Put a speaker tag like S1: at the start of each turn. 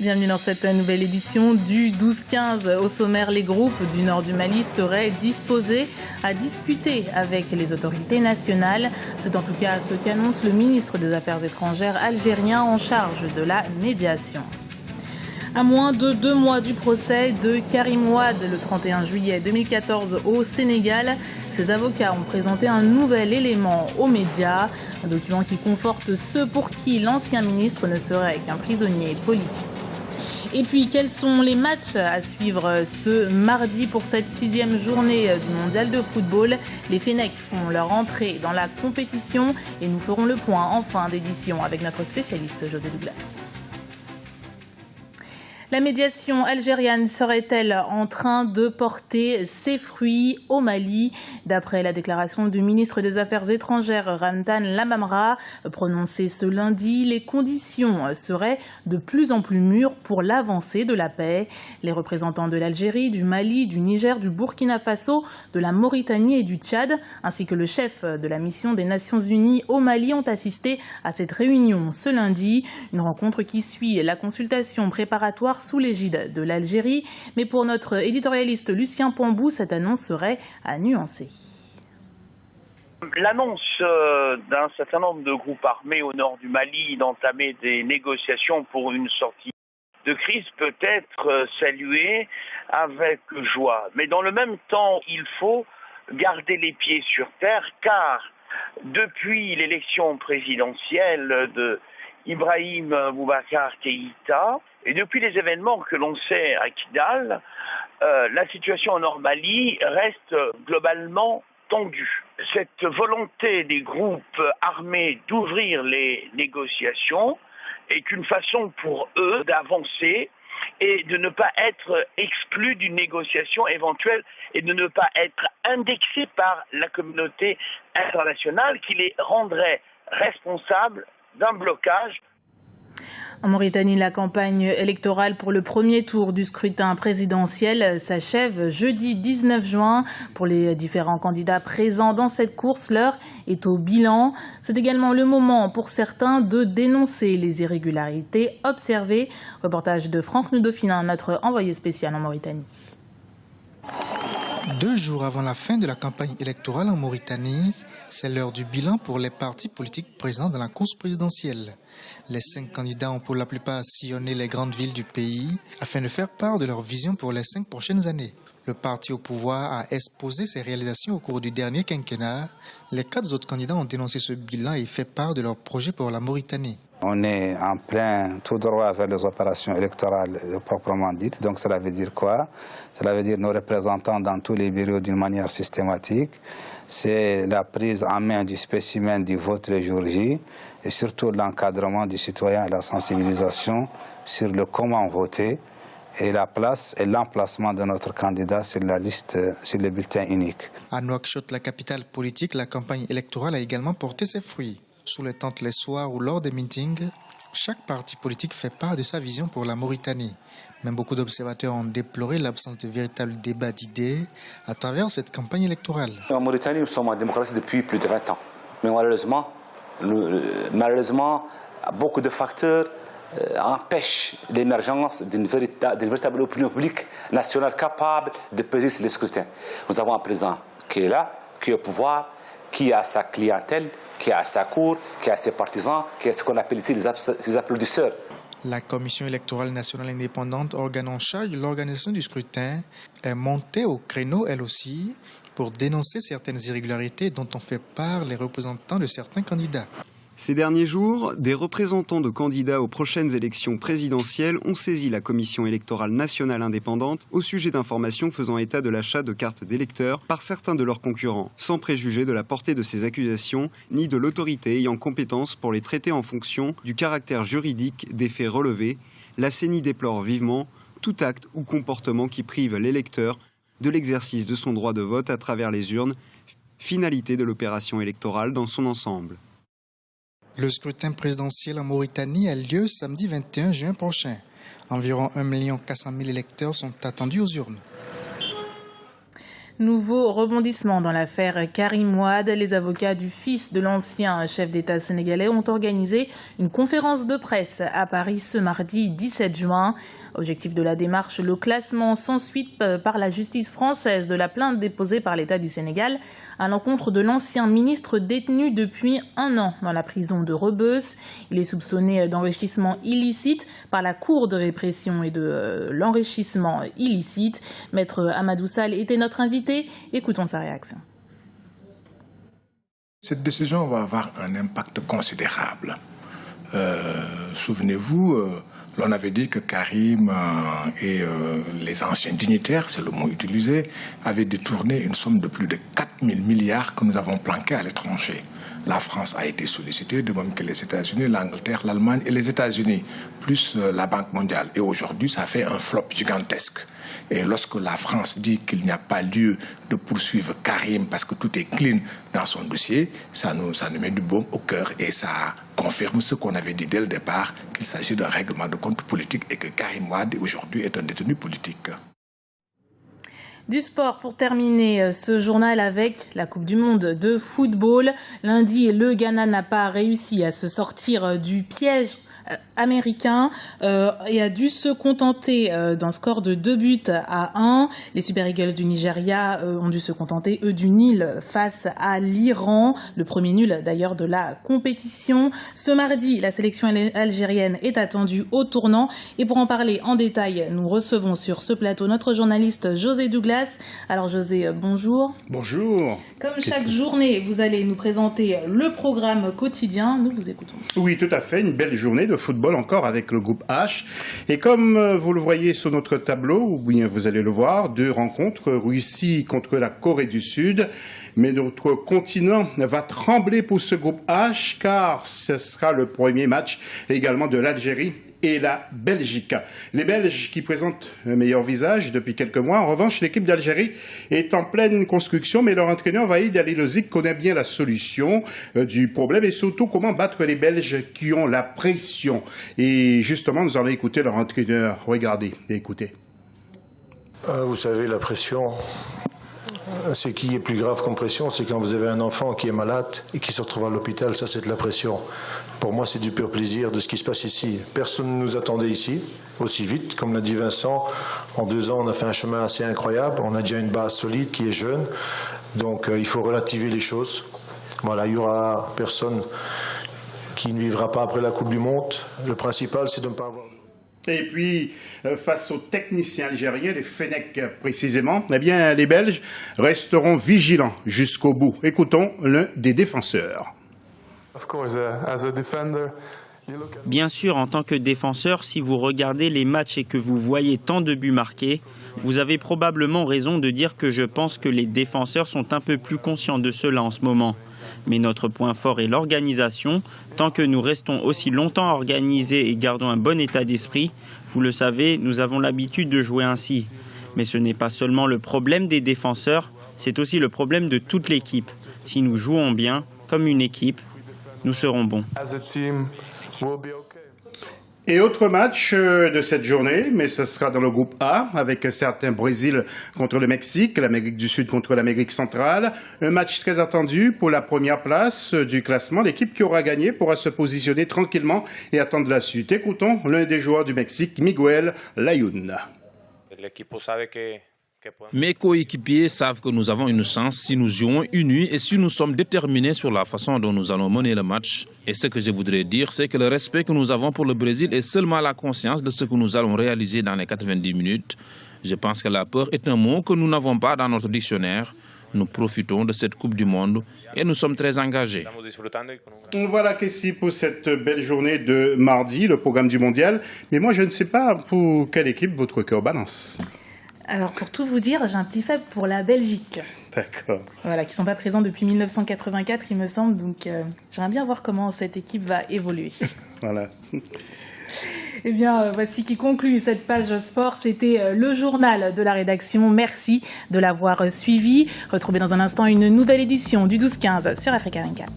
S1: Bienvenue dans cette nouvelle édition du 12-15. Au sommaire, les groupes du nord du Mali seraient disposés à discuter avec les autorités nationales. C'est en tout cas ce qu'annonce le ministre des Affaires étrangères algérien en charge de la médiation. À moins de 2 mois du procès de Karim Wade le 31 juillet 2014 au Sénégal, ses avocats ont présenté un nouvel élément aux médias, un document qui conforte ceux pour qui l'ancien ministre ne serait qu'un prisonnier politique. Et puis, quels sont les matchs à suivre ce mardi pour cette 6e journée du mondial de football? Les Fennecs font leur entrée dans la compétition et nous ferons le point en fin d'édition avec notre spécialiste José Douglas. La médiation algérienne serait-elle en train de porter ses fruits au Mali? D'après la déclaration du ministre des Affaires étrangères Ramdan Lamamra, prononcée ce lundi, les conditions seraient de plus en plus mûres pour l'avancée de la paix. Les représentants de l'Algérie, du Mali, du Niger, du Burkina Faso, de la Mauritanie et du Tchad, ainsi que le chef de la mission des Nations Unies au Mali ont assisté à cette réunion ce lundi. Une rencontre qui suit la consultation préparatoire sous l'égide de l'Algérie. Mais pour notre éditorialiste Lucien Pambou, cette annonce serait à nuancer.
S2: L'annonce d'un certain nombre de groupes armés au nord du Mali d'entamer des négociations pour une sortie de crise peut être saluée avec joie. Mais dans le même temps, il faut garder les pieds sur terre car depuis l'élection présidentielle de Ibrahim Boubacar Keïta, et depuis les événements que l'on sait à Kidal, la situation en Nord-Mali reste globalement tendue. Cette volonté des groupes armés d'ouvrir les négociations est une façon pour eux d'avancer et de ne pas être exclus d'une négociation éventuelle et de ne pas être indexés par la communauté internationale qui les rendrait responsables d'un blocage.
S1: En Mauritanie, la campagne électorale pour le premier tour du scrutin présidentiel s'achève jeudi 19 juin. Pour les différents candidats présents dans cette course, l'heure est au bilan. C'est également le moment pour certains de dénoncer les irrégularités observées. Reportage de Franck Noudofinin, notre envoyé spécial en Mauritanie.
S3: 2 jours avant la fin de la campagne électorale en Mauritanie, c'est l'heure du bilan pour les partis politiques présents dans la course présidentielle. Les 5 candidats ont pour la plupart sillonné les grandes villes du pays afin de faire part de leur vision pour les 5 prochaines années. Le parti au pouvoir a exposé ses réalisations au cours du dernier quinquennat. Les 4 autres candidats ont dénoncé ce bilan et fait part de leurs projets pour la Mauritanie.
S4: On est en plein tout droit vers les opérations électorales proprement dites. Donc cela veut dire quoi? Cela veut dire nos représentants dans tous les bureaux d'une manière systématique. C'est la prise en main du spécimen du vote le jour J et surtout l'encadrement du citoyen et la sensibilisation sur le comment voter et la place et l'emplacement de notre candidat sur la liste, sur le bulletin unique.
S3: À Nouakchott, la capitale politique, la campagne électorale a également porté ses fruits. Sous les tentes les soirs ou lors des meetings, chaque parti politique fait part de sa vision pour la Mauritanie. Mais beaucoup d'observateurs ont déploré l'absence de véritable débat d'idées à travers cette campagne électorale.
S5: En Mauritanie, nous sommes en démocratie depuis plus de 20 ans. Mais malheureusement, beaucoup de facteurs empêchent l'émergence d'une véritable opinion publique nationale capable de peser sur les scrutins. Nous avons un président qui est là, qui est au pouvoir, qui a sa clientèle, qui a sa cour, qui a ses partisans, qui a ce qu'on appelle ici les applaudisseurs.
S3: La Commission électorale nationale indépendante, organe en charge de l'organisation du scrutin, est montée au créneau, elle aussi, pour dénoncer certaines irrégularités dont ont fait part les représentants de certains candidats.
S6: Ces derniers jours, des représentants de candidats aux prochaines élections présidentielles ont saisi la Commission électorale nationale indépendante au sujet d'informations faisant état de l'achat de cartes d'électeurs par certains de leurs concurrents, sans préjuger de la portée de ces accusations ni de l'autorité ayant compétence pour les traiter en fonction du caractère juridique des faits relevés. La CENI déplore vivement tout acte ou comportement qui prive l'électeur de l'exercice de son droit de vote à travers les urnes, finalité de l'opération électorale dans son ensemble.
S3: Le scrutin présidentiel en Mauritanie a lieu samedi 21 juin prochain. Environ 1 400 000 électeurs sont attendus aux urnes.
S1: Nouveau rebondissement dans l'affaire Karim Wade. Les avocats du fils de l'ancien chef d'État sénégalais ont organisé une conférence de presse à Paris ce mardi 17 juin. Objectif de la démarche, le classement sans suite par la justice française de la plainte déposée par l'État du Sénégal à l'encontre de l'ancien ministre détenu depuis 1 an dans la prison de Rebeuss. Il est soupçonné d'enrichissement illicite par la Cour de répression et de l'enrichissement illicite. Maître Amadou Sall était notre invité. Écoutons sa réaction.
S7: Cette décision va avoir un impact considérable. Souvenez-vous, l'on avait dit que Karim et les anciens dignitaires, c'est le mot utilisé, avaient détourné une somme de plus de 4 000 milliards que nous avons planqués à l'étranger. La France a été sollicitée, de même que les États-Unis, l'Angleterre, l'Allemagne et les États-Unis, plus la Banque mondiale. Et aujourd'hui, ça fait un flop gigantesque. Et lorsque la France dit qu'il n'y a pas lieu de poursuivre Karim parce que tout est clean dans son dossier, ça nous met du baume au cœur et ça confirme ce qu'on avait dit dès le départ, qu'il s'agit d'un règlement de compte politique et que Karim Wade aujourd'hui est un détenu politique.
S1: Du sport pour terminer ce journal avec la Coupe du Monde de football. Lundi, le Ghana n'a pas réussi à se sortir du piège américain et a dû se contenter d'un score de 2-1. Les Super Eagles du Nigeria ont dû se contenter, eux, du nul face à l'Iran, le premier nul d'ailleurs de la compétition. Ce mardi, la sélection algérienne est attendue au tournant et pour en parler en détail, nous recevons sur ce plateau notre journaliste José Douglas. Alors José, bonjour.
S8: Bonjour.
S1: Comme chaque journée, vous allez nous présenter le programme quotidien. Nous vous écoutons.
S8: Oui, tout à fait. Une belle journée de football encore avec le groupe H. Et comme vous le voyez sur notre tableau, ou bien vous allez le voir, 2 rencontres, Russie contre la Corée du Sud. Mais notre continent va trembler pour ce groupe H car ce sera le premier match également de l'Algérie et la Belgique. Les Belges qui présentent un meilleur visage depuis quelques mois. En revanche, l'équipe d'Algérie est en pleine construction, mais leur entraîneur Waïd Halilozic connaît bien la solution du problème et surtout comment battre les Belges qui ont la pression. Et justement, nous allons écouter leur entraîneur. Regardez et écoutez.
S9: Vous savez, la pression, ce qui est plus grave comme pression, c'est quand vous avez un enfant qui est malade et qui se retrouve à l'hôpital, ça c'est de la pression. Pour moi, c'est du pur plaisir de ce qui se passe ici. Personne ne nous attendait ici, aussi vite. Comme l'a dit Vincent, en 2 ans, on a fait un chemin assez incroyable. On a déjà une base solide qui est jeune. Donc, il faut relativiser les choses. Voilà, il n'y aura personne qui ne vivra pas après la Coupe du Monde. Le principal, c'est de ne pas avoir...
S8: Et puis, face aux techniciens algériens, les Fenech précisément, eh bien, les Belges resteront vigilants jusqu'au bout. Écoutons l'un des défenseurs.
S10: Bien sûr, en tant que défenseur, si vous regardez les matchs et que vous voyez tant de buts marqués, vous avez probablement raison de dire que je pense que les défenseurs sont un peu plus conscients de cela en ce moment. Mais notre point fort est l'organisation. Tant que nous restons aussi longtemps organisés et gardons un bon état d'esprit, vous le savez, nous avons l'habitude de jouer ainsi. Mais ce n'est pas seulement le problème des défenseurs, c'est aussi le problème de toute l'équipe. Si nous jouons bien, comme une équipe, nous serons bons.
S8: Et autre match de cette journée, mais ce sera dans le groupe A, avec un certain Brésil contre le Mexique, l'Amérique du Sud contre l'Amérique centrale. Un match très attendu pour la première place du classement. L'équipe qui aura gagné pourra se positionner tranquillement et attendre la suite. Écoutons l'un des joueurs du Mexique, Miguel Layún.
S11: Mes coéquipiers savent que nous avons une chance si nous jouons unis et si nous sommes déterminés sur la façon dont nous allons mener le match. Et ce que je voudrais dire, c'est que le respect que nous avons pour le Brésil est seulement la conscience de ce que nous allons réaliser dans les 90 minutes. Je pense que la peur est un mot que nous n'avons pas dans notre dictionnaire. Nous profitons de cette Coupe du Monde et nous sommes très engagés.
S8: Voilà qu'ici pour cette belle journée de mardi, le programme du mondial. Mais moi, je ne sais pas pour quelle équipe votre cœur balance.
S1: Alors, pour tout vous dire, j'ai un petit faible pour la Belgique.
S8: D'accord.
S1: Voilà, qui ne sont pas présents depuis 1984, il me semble. Donc, j'aimerais bien voir comment cette équipe va évoluer.
S8: Voilà.
S1: Eh bien, voici qui conclut cette page sport. C'était le journal de la rédaction. Merci de l'avoir suivi. Retrouvez dans un instant une nouvelle édition du 12-15 sur Africa 24.